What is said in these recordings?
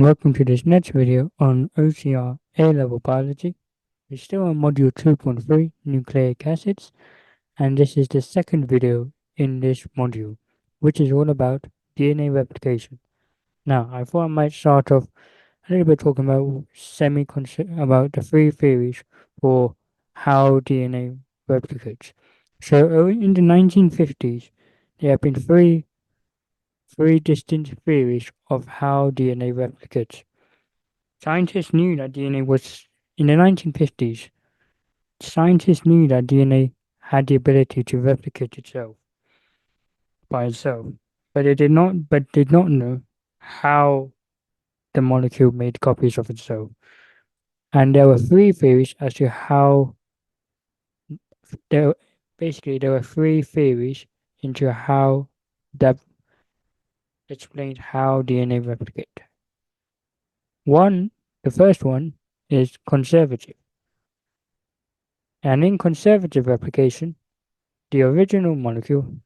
welcome to this next video on OCR A-Level Biology. We're still on Module 2.3, Nucleic Acids, and this is the second video in this module, which is all about DNA replication. Now, I thought I might start off a little bit talking about about the three theories for how DNA replicates. So, in the 1950s, there have been three distinct theories of how DNA replicates. Scientists knew that DNA was, in the 1950s, scientists knew that DNA had the ability to replicate itself by itself, but did not know how the molecule made copies of itself. And there were three theories as to how, there, there were three theories into how that explained how DNA replicate. The first one is conservative. And in conservative replication, the original molecule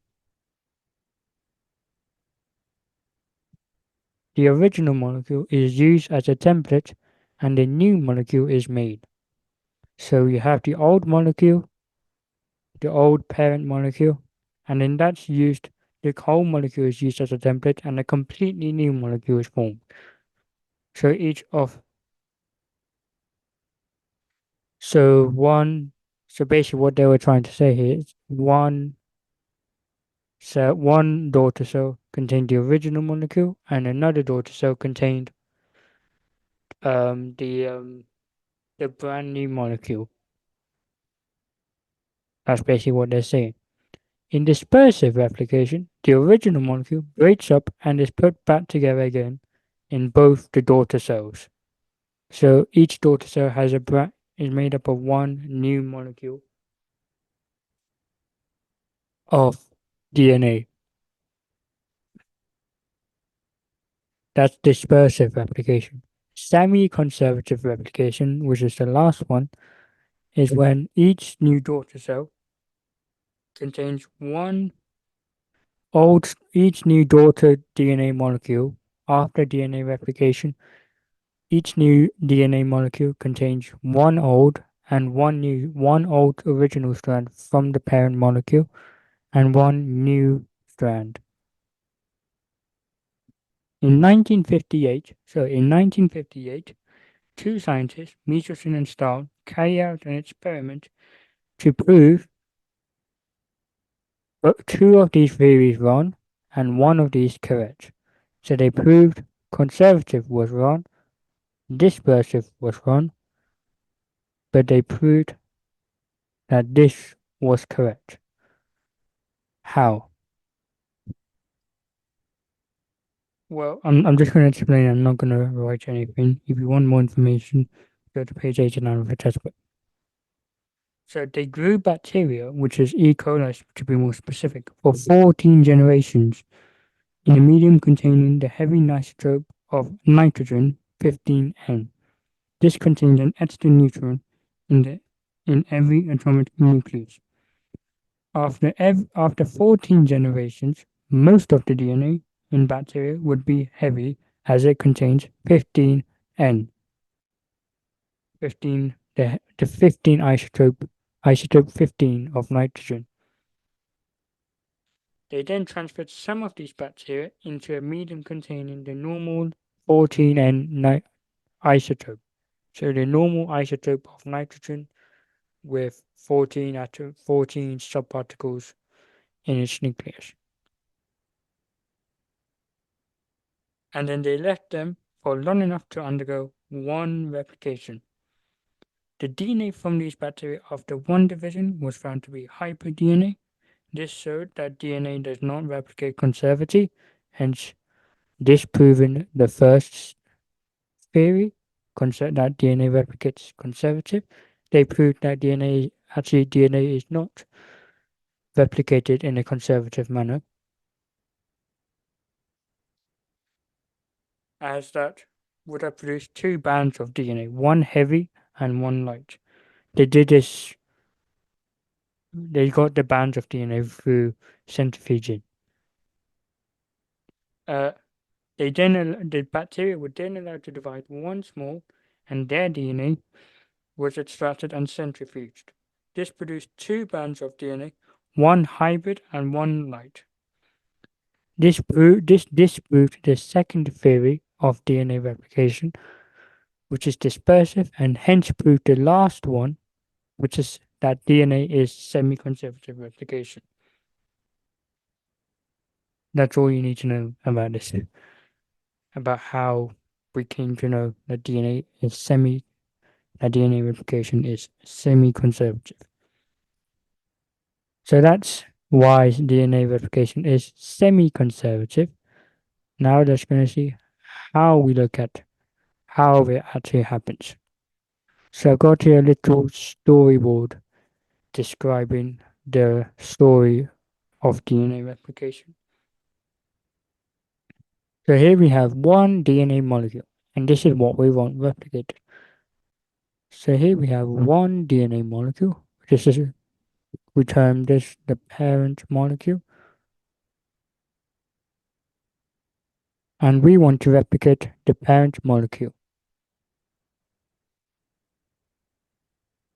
is used as a template and a new molecule is made. So you have the old molecule, the old parent molecule, and then the whole molecule is used as a template and a completely new molecule is formed. So basically what they were trying to say here is one daughter cell contained the original molecule and another daughter cell contained um, the um, the brand new molecule. That's basically what they're saying. In dispersive replication, the original molecule breaks up and is put back together again in both the daughter cells. So each daughter cell is made up of one new molecule of DNA. That's dispersive replication. Semi-conservative replication, which is the last one, is when each new daughter cell contains each new daughter DNA molecule. After DNA replication, each new DNA molecule contains one old original strand from the parent molecule and one new strand. In 1958, two scientists, Michelson and Stahl, carried out an experiment to prove two of these theories wrong and one of these correct. So they proved conservative was wrong, dispersive was wrong, but they proved that this was correct. How? Well, I'm just going to explain. I'm not going to write anything. If you want more information, go to page 89 of the textbook. So they grew bacteria, which is E. coli to be more specific, for 14 generations in a medium containing the heavy isotope of nitrogen 15N. This contains an extra neutron in every atomic nucleus. After 14 generations, most of the DNA in bacteria would be heavy as it contains 15N. 15 the 15 isotope 15 of nitrogen. They then transferred some of these bacteria into a medium containing the normal 14N isotope. So the normal isotope of nitrogen with 14 subparticles in its nucleus. And then they left them for long enough to undergo one replication. The DNA from these bacteria after one division was found to be hyper-DNA. This showed that DNA does not replicate conservatively, hence disproving the first theory, that DNA replicates conservative. They proved that DNA is not replicated in a conservative manner, as that would have produced two bands of DNA, one heavy and one light. They got the bands of DNA through centrifuging. They The bacteria were then allowed to divide once more, and their DNA was extracted and centrifuged. This produced two bands of DNA, one hybrid and one light. This disproved the second theory of DNA replication, which is dispersive, and hence proved the last one, which is that DNA is semi-conservative replication. That's all you need to know about this, about how we came to know that DNA replication is semi-conservative. So that's why DNA replication is semi-conservative. Now let's going to see how we look at how it actually happens. So I've got here a little storyboard describing the story of DNA replication. So here we have one DNA molecule, and this is what we want replicated. So here we have one DNA molecule. We term this the parent molecule, and we want to replicate the parent molecule.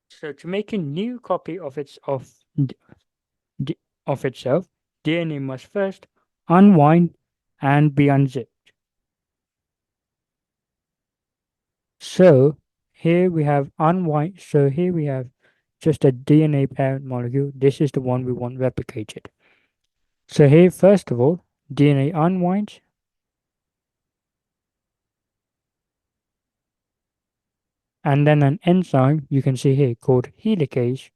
So to make a new copy of itself, DNA must first unwind and be unzipped. So here we have unwind. So here we have just a DNA parent molecule. This is the one we want replicated. So here, first of all, DNA unwinds. And then an enzyme you can see here called helicase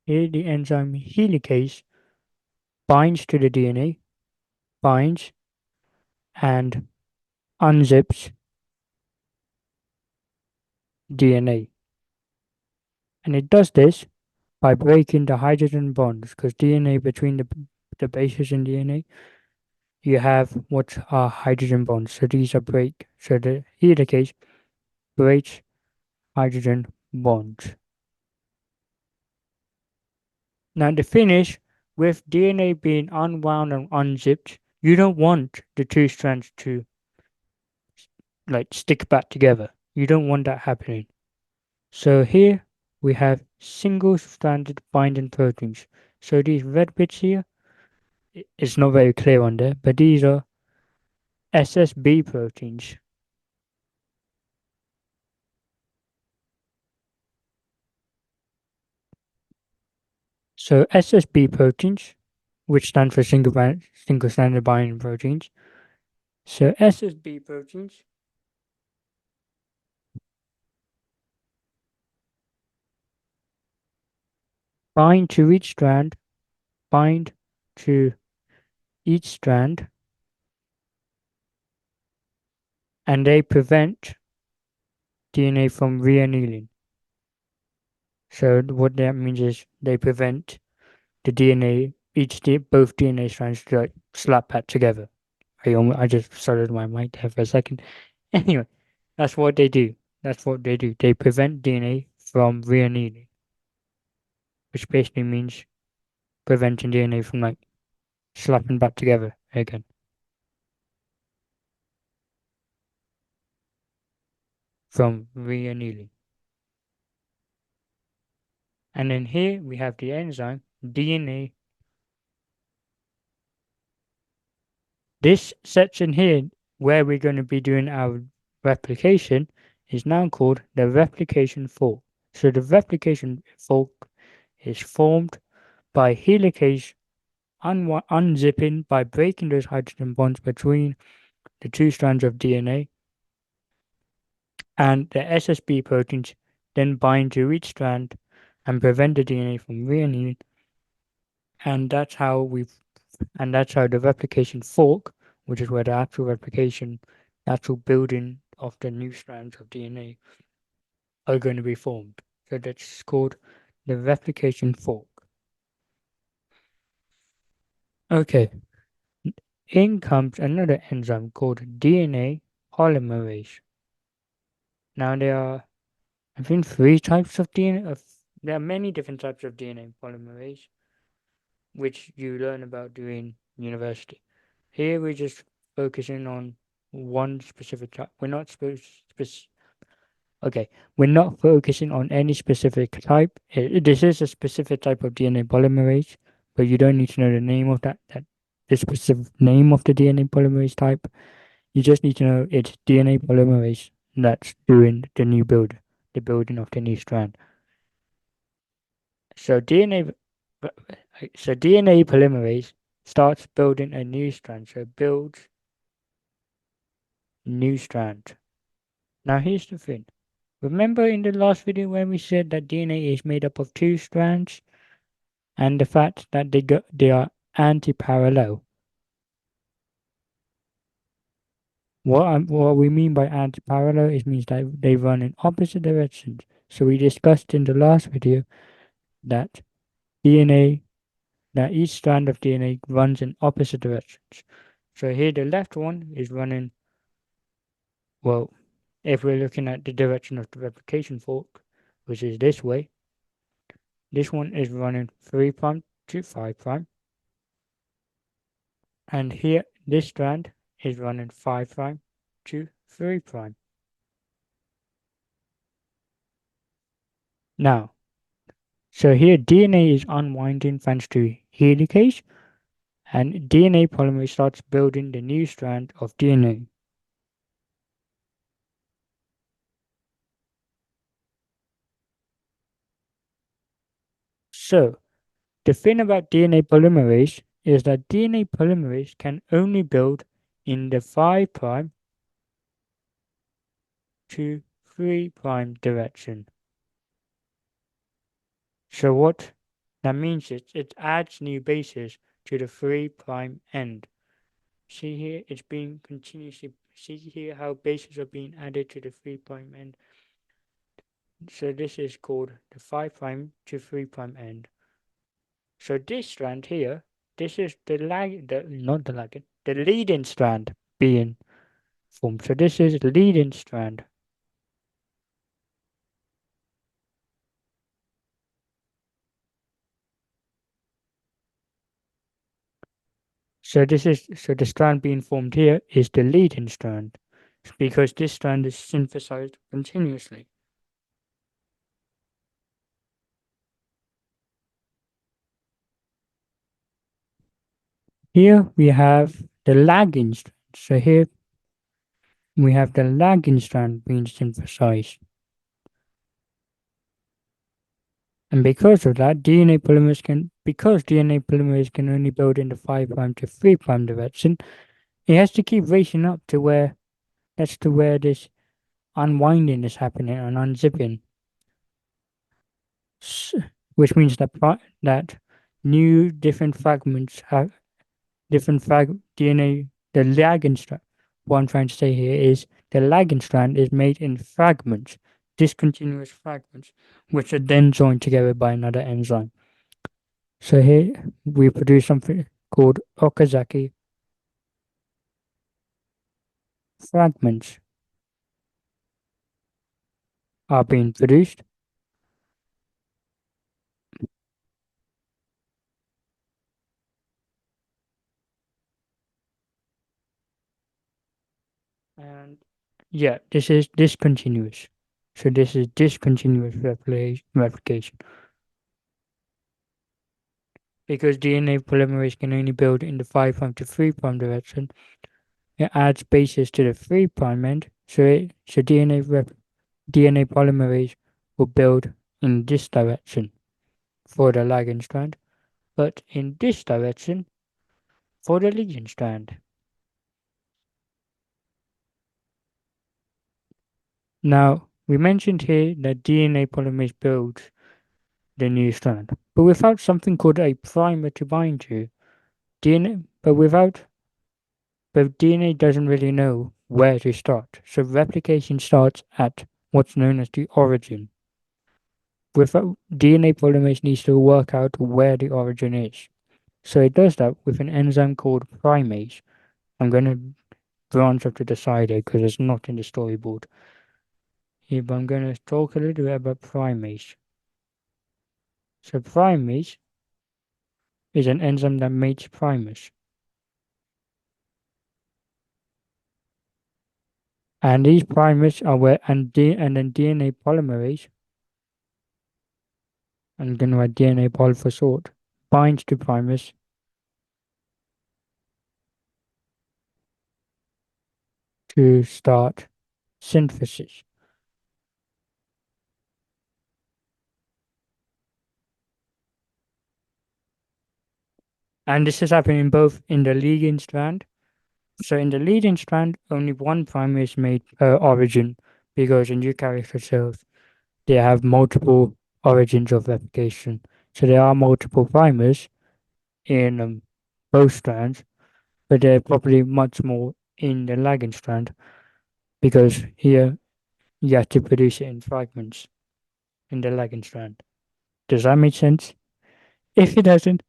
here the enzyme helicase binds to the DNA, binds and unzips DNA. And it does this by breaking the hydrogen bonds, because DNA between the bases in DNA, you have what are hydrogen bonds. So these are break. So the helicase breaks hydrogen bonds. Now to finish, with DNA being unwound and unzipped, you don't want the two strands to stick back together. You don't want that happening. So here we have single-stranded binding proteins. So these red bits here, it's not very clear on there, but these are SSB proteins. So SSB proteins, which stand for single-stranded binding proteins. So SSB proteins bind to each strand, bind to each strand, and they prevent DNA from reannealing. So what that means is they prevent the DNA, both DNA strands to slap back together. I just started my mic there for a second. Anyway, that's what they do. That's what they do. They prevent DNA from reannealing, which basically means preventing DNA from slapping back together again. From reannealing. And then here we have the enzyme DNA. This section here, where we're going to be doing our replication, is now called the replication fork. So the replication fork is formed by helicase unzipping by breaking those hydrogen bonds between the two strands of DNA, and the SSB proteins then bind to each strand and prevent the DNA from reannealing. And that's how the replication fork, which is where the actual building of the new strands of DNA are going to be formed. So that's called the replication fork. Okay, in comes another enzyme called DNA polymerase. Now there are, I think, three types of DNA, There are many different types of DNA polymerase, which you learn about during university. Here we're just focusing on one specific type. Okay, we're not focusing on any specific type. This is a specific type of DNA polymerase, but you don't need to know the name of that the specific name of the DNA polymerase type. You just need to know it's DNA polymerase that's doing the building of the new strand. So DNA polymerase starts building a new strand. So it builds new strand. Now here's the thing. Remember in the last video when we said that DNA is made up of two strands and the fact that they are anti-parallel. What we mean by anti-parallel is means that they run in opposite directions. So we discussed in the last video that DNA that each strand of DNA runs in opposite directions. So here the left one is running, well, if we're looking at the direction of the replication fork, which is this way, this one is running 3' to 5'. And here this strand is running 5' to 3'. Now, so here DNA is unwinding thanks to helicase, and DNA polymerase starts building the new strand of DNA. So, the thing about DNA polymerase is that DNA polymerase can only build in the 5' to 3' direction. So what that means is it adds new bases to the 3' end. See here, it's being continuously, see here how bases are being added to the 3' end. So this is called the 5' to 3' end. So this strand here, this is the leading strand being formed. So this is the leading strand. So the strand being formed here is the leading strand because this strand is synthesized continuously. Here we have the lagging strand. So here we have the lagging strand being synthesized. And because of that, because DNA polymerase can only build in the 5' to 3' direction, it has to keep racing up to where this unwinding is happening and unzipping. Which means that new different fragments have DNA. The lagging strand. What I'm trying to say here is the lagging strand is made in fragments, discontinuous fragments, which are then joined together by another enzyme. So here we produce something called Okazaki fragments are being produced. And yeah, this is discontinuous. So this is discontinuous replication. Because DNA polymerase can only build in the 5' to 3' direction, it adds bases to the 3' end, so DNA polymerase will build in this direction for the lagging strand, but in this direction for the leading strand. Now, we mentioned here that DNA polymerase builds the new strand, but without something called a primer to bind to. But DNA doesn't really know where to start, so replication starts at what's known as the origin. Without DNA polymerase needs to work out where the origin is. So it does that with an enzyme called primase. I'm going to branch up to the side here because it's not in the storyboard. Here, but I'm going to talk a little bit about primase. So primase is an enzyme that makes primers. And these primers are where and then DNA polymerase, I'm going to write DNA poly for short, binds to primers to start synthesis. And this is happening both in the leading strand. So in the leading strand, only one primer is made per origin because in eukaryotic cells, they have multiple origins of replication. So there are multiple primers in both strands, but there are probably much more in the lagging strand because here you have to produce it in fragments in the lagging strand. Does that make sense? If it doesn't,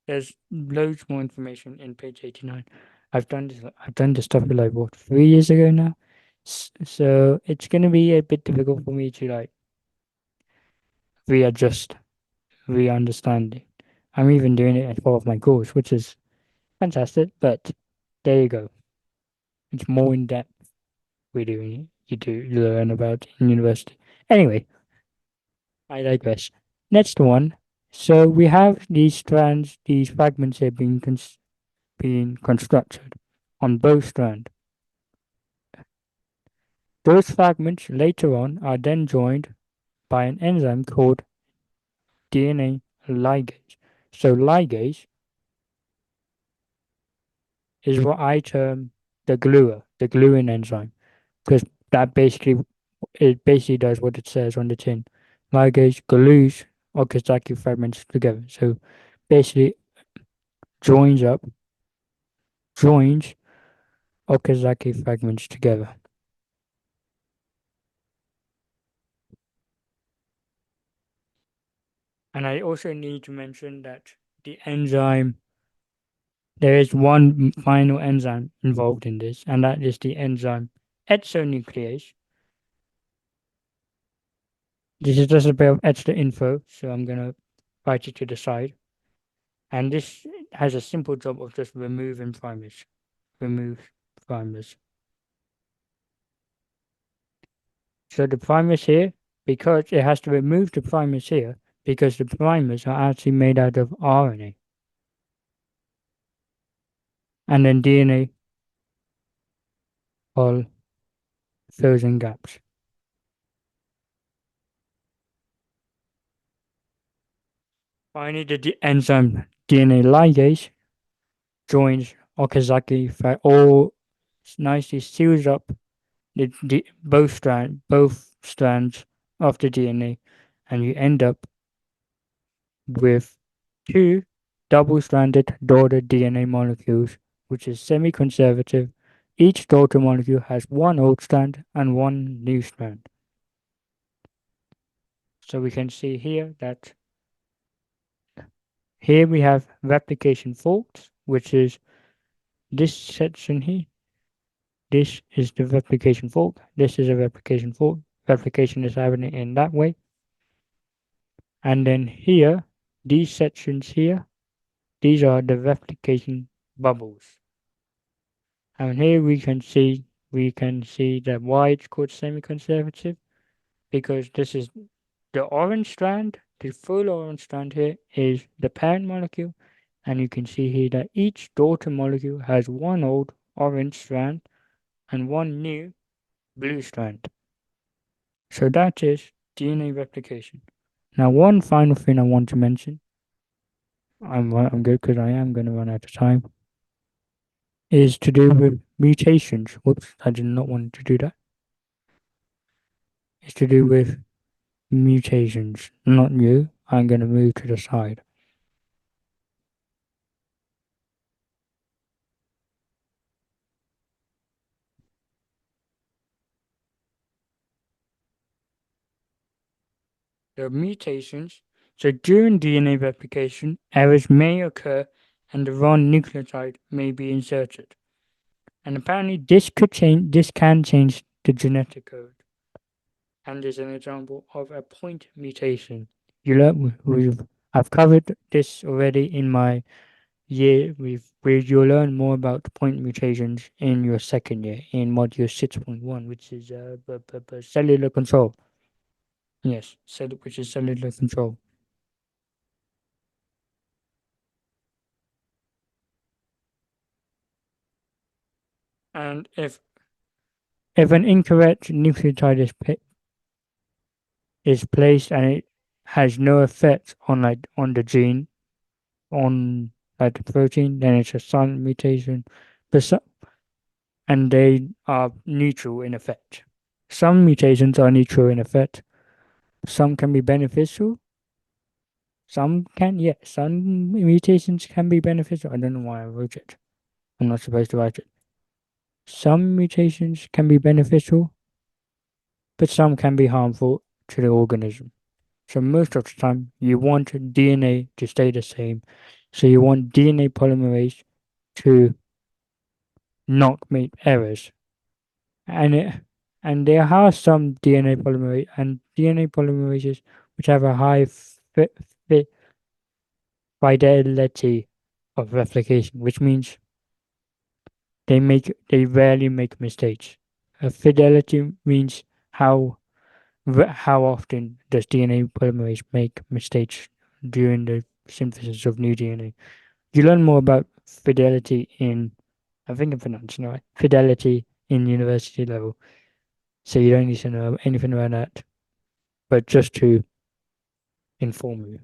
there's loads more information in page 89. I've done this stuff like what 3 years ago now, so it's gonna be a bit difficult for me to like readjust, re-understand it. I'm even doing it as part of my course, which is fantastic. But there you go. It's more in depth. We're doing it. You do learn about in university. Anyway, I digress. Next one. So we have these strands, these fragments here being constructed on both strands. Those fragments later on are then joined by an enzyme called DNA ligase. So ligase is what I term the gluer, the gluing enzyme, because that basically does what it says on the tin. Ligase glues Okazaki fragments together. So basically joins up, joins Okazaki fragments together. And I also need to mention that the enzyme, there is one final enzyme involved in this, and that is the enzyme exonuclease. This is just a bit of extra info, so I'm going to write it to the side. And this has a simple job of just removing primers. Remove primers. So the primers here, because it has to remove the primers here, because the primers are actually made out of RNA. And then DNA all fills in gaps. Finally, the enzyme DNA ligase joins Okazaki that all nicely seals up both strands of the DNA, and you end up with two double-stranded daughter DNA molecules, which is semi-conservative. Each daughter molecule has one old strand and one new strand. So we can see here that here we have replication forks, which is this section here. This is the replication fork. This is a replication fork. Replication is happening in that way. And then here, these sections here, these are the replication bubbles. And here we can see that why it's called semi-conservative, because this is the orange strand, the full orange strand here is the parent molecule, and you can see here that each daughter molecule has one old orange strand and one new blue strand. So that is DNA replication. Now, one final thing I want to mention, I'm good because I am going to run out of time, is to do with mutations. Whoops, I did not want to do that. It's to do with mutations, not you. I'm going to move to the side. The mutations. So during DNA replication, errors may occur and the wrong nucleotide may be inserted. And apparently this can change the genetic code. And is an example of a point mutation. You learn with I've covered this already in my year. Where you'll learn more about point mutations in your second year in module 6.1, which is cellular control. Yes, which is cellular control. And if an incorrect nucleotide is placed and it has no effect on the gene, on like the protein, then it's a silent mutation. But and they are neutral in effect. Some mutations are neutral in effect. Some can be beneficial. Some mutations can be beneficial. I don't know why I wrote it. I'm not supposed to write it. Some mutations can be beneficial, but some can be harmful to the organism. So most of the time, you want DNA to stay the same. So you want DNA polymerase to not make errors. And it, and there are some DNA polymerases which have a high fi- fidelity of replication, which means they rarely make mistakes. Fidelity means how often does DNA polymerase make mistakes during the synthesis of new DNA. You learn more about fidelity in, I think I'm pronouncing it right, fidelity in university level. So you don't need to know anything about that, but just to inform you.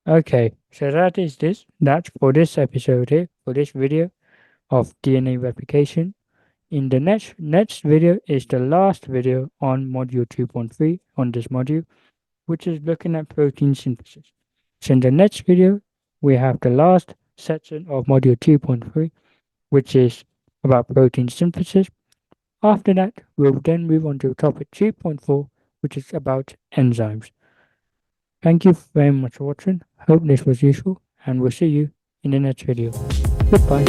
Okay, so that's for this episode here, for this video of DNA replication. In the next video is the last video on module 2.3 on this module, which is looking at protein synthesis. So in the next video, we have the last section of module 2.3, which is about protein synthesis. After that, we'll then move on to topic 2.4, which is about enzymes. Thank you very much for watching. Hope this was useful, and we'll see you in the next video. Goodbye.